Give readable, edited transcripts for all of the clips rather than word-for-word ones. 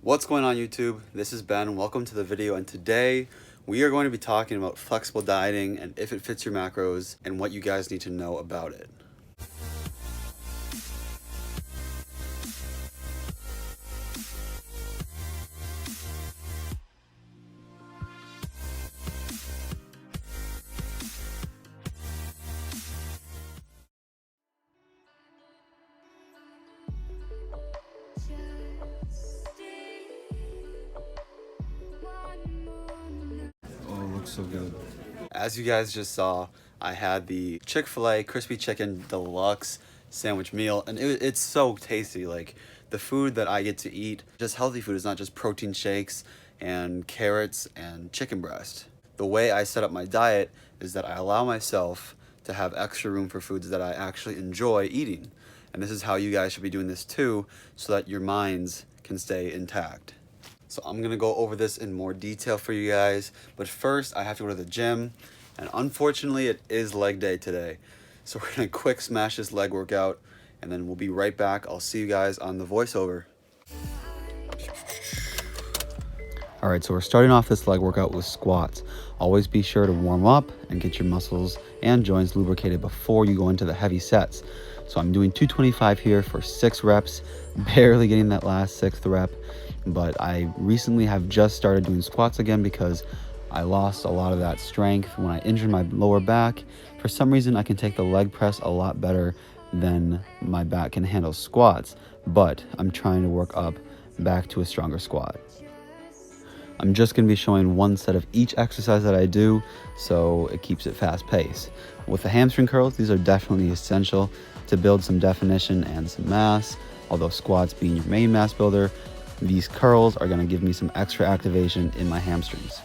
What's going on YouTube? This is Ben. Welcome to the video, and today we are going to be talking about flexible dieting and if it fits your macros and what you guys need to know about it. Oh, it looks so good. As you guys just saw, I had the Chick-fil-A crispy chicken deluxe sandwich meal, and it's so tasty. Like, the food that I get to eat, just healthy food, is not just protein shakes and carrots and chicken breast. The way I set up my diet is that I allow myself to have extra room for foods that I actually enjoy eating. And this is how you guys should be doing this too, so that your minds can stay intact. So I'm gonna go over this in more detail for you guys, but first I have to go to the gym, and unfortunately it is leg day today. So we're gonna quick smash this leg workout, and then we'll be right back. I'll see you guys on the voiceover. All right, so we're starting off this leg workout with squats. Always be sure to warm up and get your muscles and joints lubricated before you go into the heavy sets. So I'm doing 225 here for 6 reps, barely getting that last 6th rep. But I recently have just started doing squats again because I lost a lot of that strength when I injured my lower back. For some reason, I can take the leg press a lot better than my back can handle squats, but I'm trying to work up back to a stronger squat. I'm just going to be showing one set of each exercise that I do, so it keeps it fast paced. With the hamstring curls, these are definitely essential to build some definition and some mass. Although squats being your main mass builder, these curls are going to give me some extra activation in my hamstrings.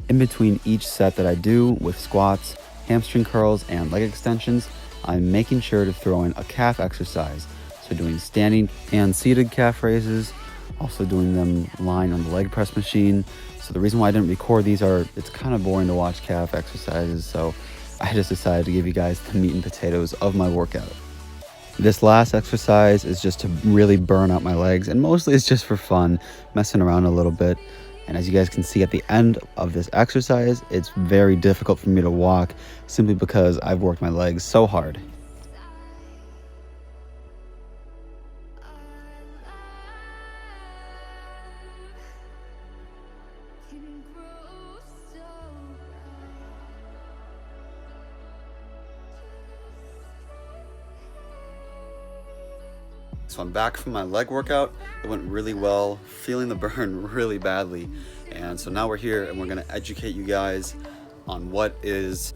In between each set that I do with squats, hamstring curls, and leg extensions, I'm making sure to throw in a calf exercise. So doing standing and seated calf raises, also doing them lying on the leg press machine. So the reason why I didn't record these it's kind of boring to watch calf exercises, so I just decided to give you guys the meat and potatoes of my workout. This last exercise is just to really burn out my legs, and mostly it's just for fun, messing around a little bit. And as you guys can see at the end of this exercise, it's very difficult for me to walk simply because I've worked my legs so hard. So I'm back from my leg workout. It went really well, feeling the burn really badly. And so now we're here and we're gonna educate you guys on what is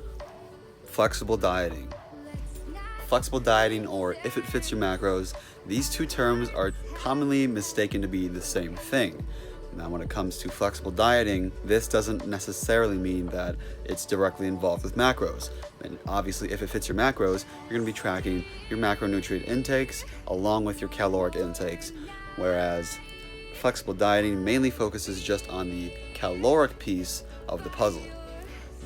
flexible dieting. Flexible dieting, or if it fits your macros, these two terms are commonly mistaken to be the same thing. Now, when it comes to flexible dieting, this doesn't necessarily mean that it's directly involved with macros. And obviously, if it fits your macros, you're gonna be tracking your macronutrient intakes along with your caloric intakes, whereas flexible dieting mainly focuses just on the caloric piece of the puzzle.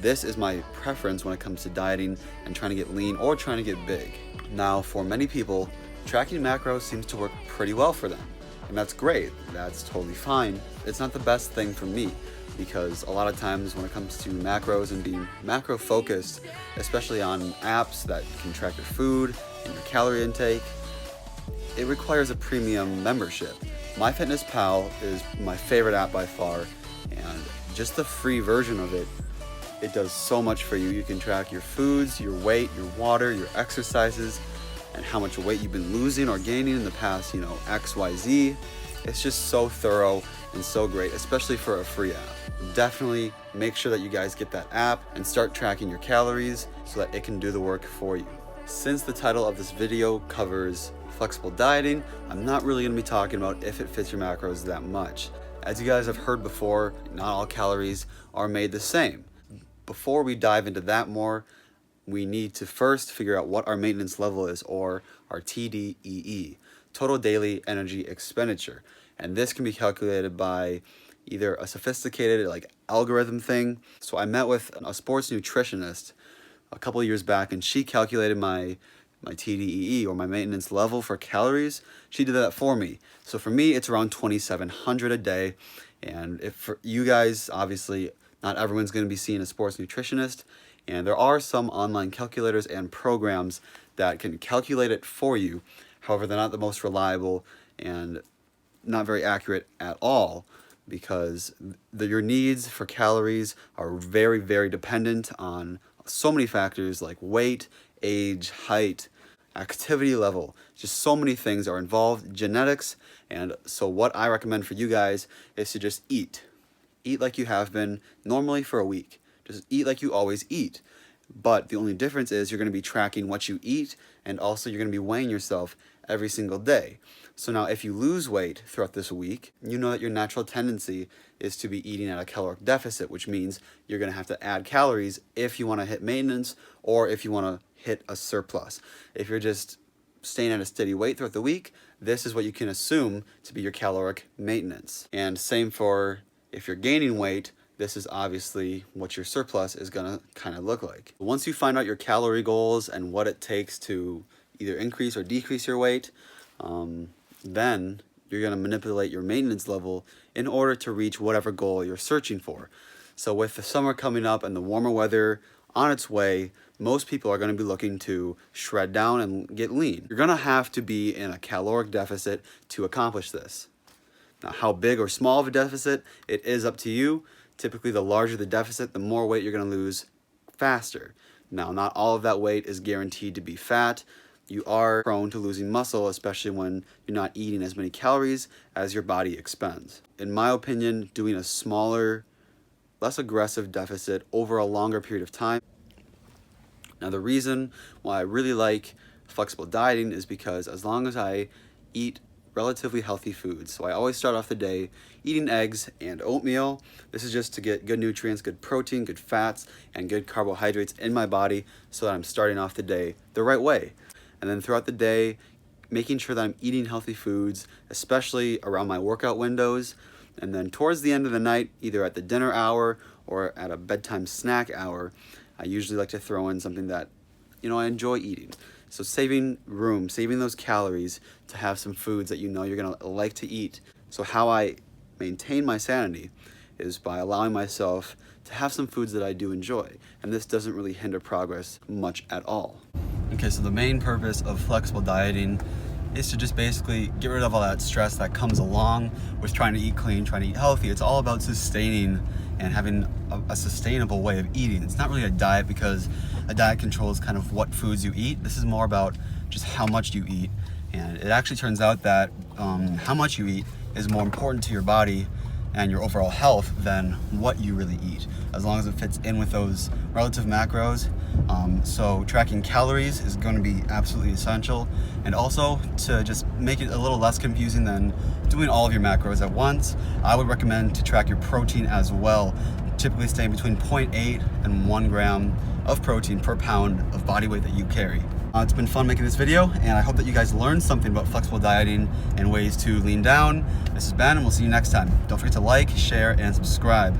This is my preference when it comes to dieting and trying to get lean or trying to get big. Now, for many people, tracking macros seems to work pretty well for them. And that's great, that's totally fine. It's not the best thing for me, because a lot of times when it comes to macros and being macro focused, especially on apps that can track your food and your calorie intake, it requires a premium membership. MyFitnessPal is my favorite app by far, and just the free version of it, it does so much for you. You can track your foods, your weight, your water, your exercises, and how much weight you've been losing or gaining in the past, XYZ. It's just so thorough and so great, especially for a free app. Definitely make sure that you guys get that app and start tracking your calories so that it can do the work for you. Since the title of this video covers flexible dieting, I'm not really gonna be talking about if it fits your macros that much. As you guys have heard before, not all calories are made the same. Before we dive into that more, we need to first figure out what our maintenance level is, or our TDEE, total daily energy expenditure. And this can be calculated by either a sophisticated algorithm thing. So I met with a sports nutritionist a couple of years back, and she calculated my my TDEE, or my maintenance level for calories, she did that for me. So for me, it's around 2,700 a day. And if for you guys, obviously, not everyone's going to be seeing a sports nutritionist. And there are some online calculators and programs that can calculate it for you. However, they're not the most reliable and not very accurate at all, because your needs for calories are very, very dependent on so many factors like weight, age, height, activity level. Just so many things are involved, genetics. And so what I recommend for you guys is to just eat. Eat like you have been normally for a week. Just eat like you always eat. But the only difference is you're going to be tracking what you eat, and also you're going to be weighing yourself every single day. So now if you lose weight throughout this week, you know that your natural tendency is to be eating at a caloric deficit, which means you're going to have to add calories if you want to hit maintenance or if you want to hit a surplus. If you're just staying at a steady weight throughout the week, this is what you can assume to be your caloric maintenance. And same for if you're gaining weight, this is obviously what your surplus is going to kind of look like. Once you find out your calorie goals and what it takes to either increase or decrease your weight, then you're going to manipulate your maintenance level in order to reach whatever goal you're searching for. So with the summer coming up and the warmer weather on its way, most people are going to be looking to shred down and get lean. You're going to have to be in a caloric deficit to accomplish this. Now, how big or small of a deficit, it is up to you. Typically, the larger the deficit, the more weight you're going to lose faster. Now, not all of that weight is guaranteed to be fat. You are prone to losing muscle, especially when you're not eating as many calories as your body expends. In my opinion, doing a smaller, less aggressive deficit over a longer period of time. Now, the reason why I really like flexible dieting is because as long as I eat relatively healthy foods. So I always start off the day eating eggs and oatmeal. This is just to get good nutrients, good protein, good fats, and good carbohydrates in my body so that I'm starting off the day the right way. And then throughout the day, making sure that I'm eating healthy foods, especially around my workout windows. And then towards the end of the night, either at the dinner hour or at a bedtime snack hour, I usually like to throw in something that, I enjoy eating. So saving room, saving those calories to have some foods that you're going to like to eat. So how I maintain my sanity is by allowing myself to have some foods that I do enjoy. And this doesn't really hinder progress much at all. Okay, so the main purpose of flexible dieting is to just basically get rid of all that stress that comes along with trying to eat clean, trying to eat healthy. It's all about sustaining and having a sustainable way of eating. It's not really a diet, because a diet controls kind of what foods you eat. This is more about just how much you eat. And it actually turns out that how much you eat is more important to your body and your overall health than what you really eat, as long as it fits in with those relative macros. So tracking calories is going to be absolutely essential, and also to just make it a little less confusing than doing all of your macros at once, I would recommend to track your protein as well, typically staying between 0.8 and 1 gram of protein per pound of body weight that you carry. It's been fun making this video, and I hope that you guys learned something about flexible dieting and ways to lean down. This is Ben, and we'll see you next time. Don't forget to like, share, and subscribe.